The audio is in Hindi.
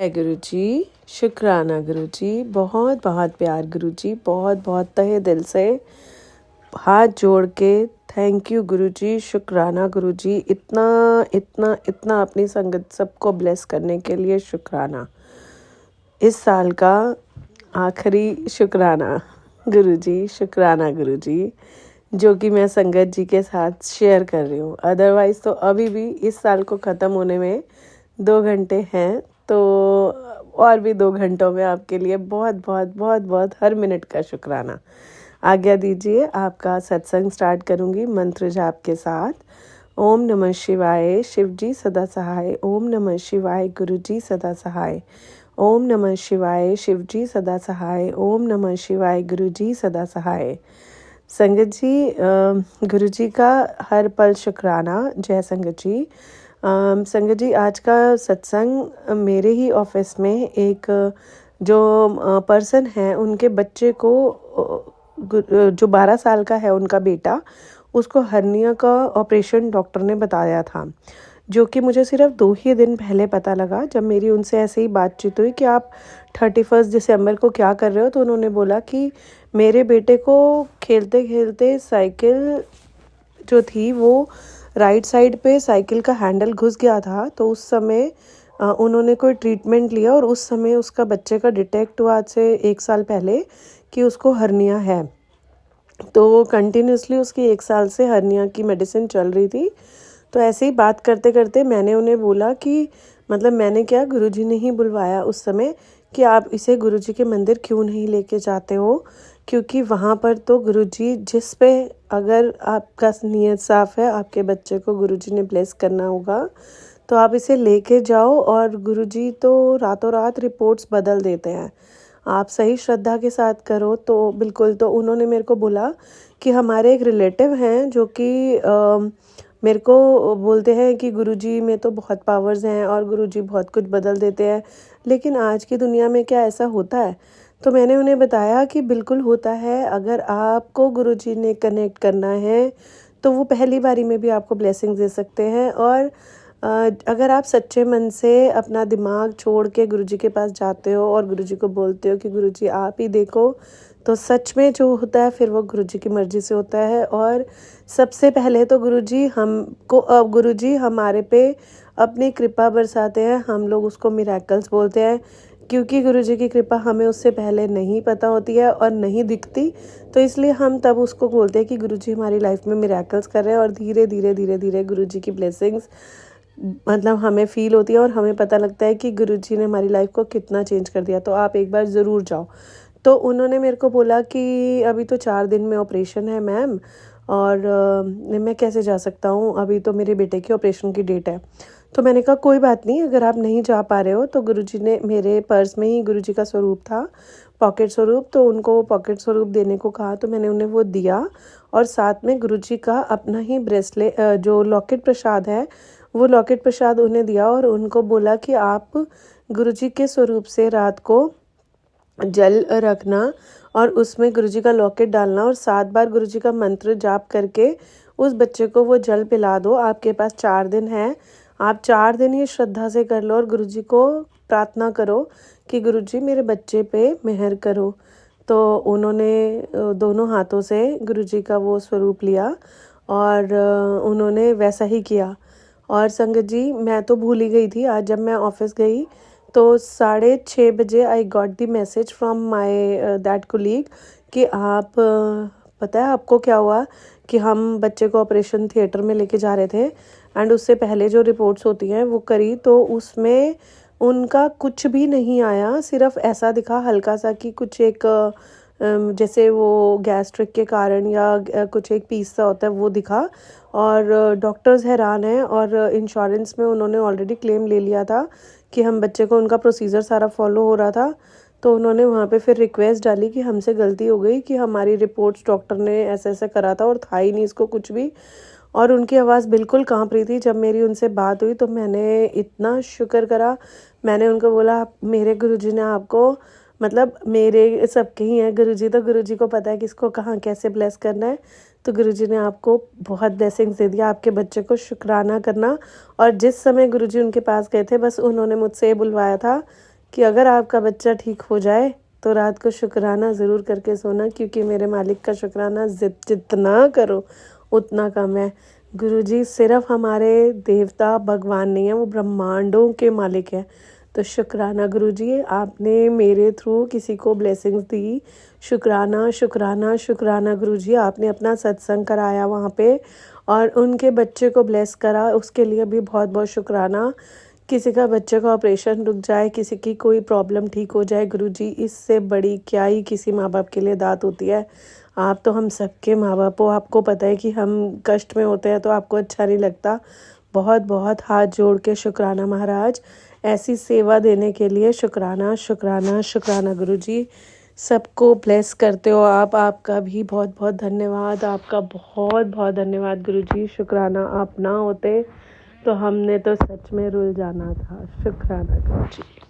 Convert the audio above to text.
है गुरुजी। शुक्राना गुरुजी, बहुत बहुत प्यार गुरुजी, बहुत बहुत तहे दिल से हाथ जोड़ के थैंक यू गुरुजी। शुक्राना गुरुजी, इतना इतना इतना अपनी संगत सबको ब्लेस करने के लिए शुक्राना। इस साल का आखिरी शुक्राना गुरुजी, शुक्राना गुरुजी, जो कि मैं संगत जी के साथ शेयर कर रही हूँ। अदरवाइज़ तो अभी भी इस साल को ख़त्म होने में 2 घंटे हैं, तो और भी 2 घंटों में आपके लिए बहुत बहुत बहुत बहुत हर मिनट का शुक्राना। आज्ञा दीजिए, आपका सत्संग स्टार्ट करूँगी मंत्र जाप के साथ। ओम नमः शिवाय, शिव जी सदा सहाय। ओम नमः शिवाय, गुरु जी सदा सहाय। ओम नमः शिवाय, शिव जी सदा सहाय। ओम नमः शिवाय, गुरु जी सदा सहाय। संगत जी, गुरु जी का हर पल शुक्राना। जय संगत जी। संगत जी, आज का सत्संग मेरे ही ऑफिस में एक जो पर्सन है, उनके बच्चे को जो 12 साल का है, उनका बेटा, उसको हर्निया का ऑपरेशन डॉक्टर ने बताया था, जो कि मुझे सिर्फ 2 ही दिन पहले पता लगा। जब मेरी उनसे ऐसे ही बातचीत हुई कि आप 31 दिसंबर को क्या कर रहे हो, तो उन्होंने बोला कि मेरे बेटे को खेलते खेलते साइकिल जो थी वो राइट साइड पे साइकिल का हैंडल घुस गया था। तो उस समय उन्होंने कोई ट्रीटमेंट लिया और उस समय उसका बच्चे का डिटेक्ट हुआ आज से 1 साल पहले कि उसको हर्निया है। तो कंटिन्यूसली उसकी 1 साल से हर्निया की मेडिसिन चल रही थी। तो ऐसे ही बात करते करते मैंने उन्हें बोला कि मतलब मैंने क्या, गुरुजी ने ही बुलवाया उस समय कि आप इसे गुरुजी के मंदिर क्यों नहीं लेके जाते हो, क्योंकि वहाँ पर तो गुरुजी जिस पे अगर आपका नीयत साफ़ है, आपके बच्चे को गुरुजी ने ब्लेस करना होगा, तो आप इसे लेके जाओ और गुरुजी तो रातों रात रिपोर्ट्स बदल देते हैं। आप सही श्रद्धा के साथ करो तो बिल्कुल। तो उन्होंने मेरे को बोला कि हमारे एक रिलेटिव हैं जो कि मेरे को बोलते हैं कि गुरुजी में तो बहुत पावर्स हैं और गुरुजी बहुत कुछ बदल देते हैं, लेकिन आज की दुनिया में क्या ऐसा होता है? तो मैंने उन्हें बताया कि बिल्कुल होता है। अगर आपको गुरुजी ने कनेक्ट करना है तो वो पहली बारी में भी आपको ब्लेसिंग्स दे सकते हैं। और अगर आप सच्चे मन से अपना दिमाग छोड़ के गुरुजी के पास जाते हो और गुरुजी को बोलते हो कि गुरुजी आप ही देखो, तो सच में जो होता है फिर वो गुरुजी की मर्ज़ी से होता है। और सबसे पहले तो गुरुजी हमारे पे अपनी कृपा बरसाते हैं, हम लोग उसको मिरेकल्स बोलते हैं, क्योंकि गुरुजी की कृपा हमें उससे पहले नहीं पता होती है और नहीं दिखती। तो इसलिए हम तब उसको बोलते हैं कि गुरुजी हमारी लाइफ में मिरेकल्स कर रहे हैं। और धीरे धीरे धीरे धीरे गुरुजी की ब्लेसिंग्स मतलब हमें फ़ील होती है और हमें पता लगता है कि गुरुजी ने हमारी लाइफ को कितना चेंज कर दिया। तो आप एक बार ज़रूर जाओ। तो उन्होंने मेरे को बोला कि अभी तो 4 दिन में ऑपरेशन है मैम, और मैं कैसे जा सकता हूँ, अभी तो मेरे बेटे की ऑपरेशन की डेट है। तो मैंने कहा कोई बात नहीं, अगर आप नहीं जा पा रहे हो तो गुरुजी ने, मेरे पर्स में ही गुरुजी का स्वरूप था, पॉकेट स्वरूप, तो उनको वो पॉकेट स्वरूप देने को कहा, तो मैंने उन्हें वो दिया। और साथ में गुरुजी का अपना ही ब्रेसलेट, जो लॉकेट प्रसाद है, वो लॉकेट प्रसाद उन्हें दिया और उनको बोला कि आप गुरुजी के स्वरूप से रात को जल रखना और उसमें गुरुजी का लॉकेट डालना और 7 बार गुरुजी का मंत्र जाप करके उस बच्चे को वो जल पिला दो। आपके पास 4 दिन है, आप 4 दिन ये श्रद्धा से कर लो और गुरुजी को प्रार्थना करो कि गुरुजी मेरे बच्चे पे मेहर करो। तो उन्होंने दोनों हाथों से गुरुजी का वो स्वरूप लिया और उन्होंने वैसा ही किया। और संगत जी, मैं तो भूल ही गई थी। आज जब मैं ऑफिस गई तो 6:30 बजे I got the message from my that colleague कि आप पता है आपको क्या हुआ, कि हम बच्चे को ऑपरेशन थिएटर में लेके जा रहे थे एंड उससे पहले जो रिपोर्ट्स होती हैं वो करी, तो उसमें उनका कुछ भी नहीं आया। सिर्फ ऐसा दिखा हल्का सा कि कुछ एक जैसे वो गैस्ट्रिक के कारण या कुछ एक पीस सा होता है, वो दिखा। और डॉक्टर्स हैरान हैं और इंश्योरेंस में उन्होंने ऑलरेडी क्लेम ले लिया था कि हम बच्चे को, उनका प्रोसीजर सारा फॉलो हो रहा था। तो उन्होंने वहाँ पे फिर रिक्वेस्ट डाली कि हमसे गलती हो गई कि हमारी रिपोर्ट्स डॉक्टर ने ऐसे ऐसे करा था और था ही नहीं इसको कुछ भी। और उनकी आवाज़ बिल्कुल काँप रही थी। जब मेरी उनसे बात हुई तो मैंने इतना शुक्र करा। मैंने उनको बोला मेरे गुरुजी ने आपको, मतलब मेरे सबके ही हैं गुरुजी, तो गुरुजी को पता है किसको कहाँ कैसे ब्लेस करना है। तो गुरुजी ने आपको बहुत ब्लेसिंग्स दे दिया। आपके बच्चे को शुक्राना करना। और जिस समय गुरुजी उनके पास गए थे, बस उन्होंने मुझसे बुलवाया था कि अगर आपका बच्चा ठीक हो जाए तो रात को शुक्राना ज़रूर करके सोना, क्योंकि मेरे मालिक का शुक्राना जितना करो उतना कम है। गुरुजी सिर्फ हमारे देवता भगवान नहीं है, वो ब्रह्मांडों के मालिक है। तो शुक्राना गुरुजी, आपने मेरे थ्रू किसी को ब्लेसिंग्स दी। शुक्राना शुक्राना शुक्राना गुरुजी, आपने अपना सत्संग कराया वहाँ पे और उनके बच्चे को ब्लेस करा, उसके लिए भी बहुत बहुत शुक्राना। किसी का बच्चे का ऑपरेशन रुक जाए, किसी की कोई प्रॉब्लम ठीक हो जाए गुरुजी, इससे बड़ी क्या ही किसी माँ बाप के लिए दात होती है। आप तो हम सबके माँ बाप हो, आपको पता है कि हम कष्ट में होते हैं तो आपको अच्छा नहीं लगता। बहुत बहुत हाथ जोड़ के शुक्राना महाराज, ऐसी सेवा देने के लिए शुक्राना शुक्राना शुक्राना गुरुजी। सबको ब्लेस करते हो आप, आपका भी बहुत बहुत धन्यवाद, आपका बहुत बहुत धन्यवाद गुरुजी। शुक्राना आप ना होते तो हमने तो सच में रुल जाना था। शुक्राना गुरुजी।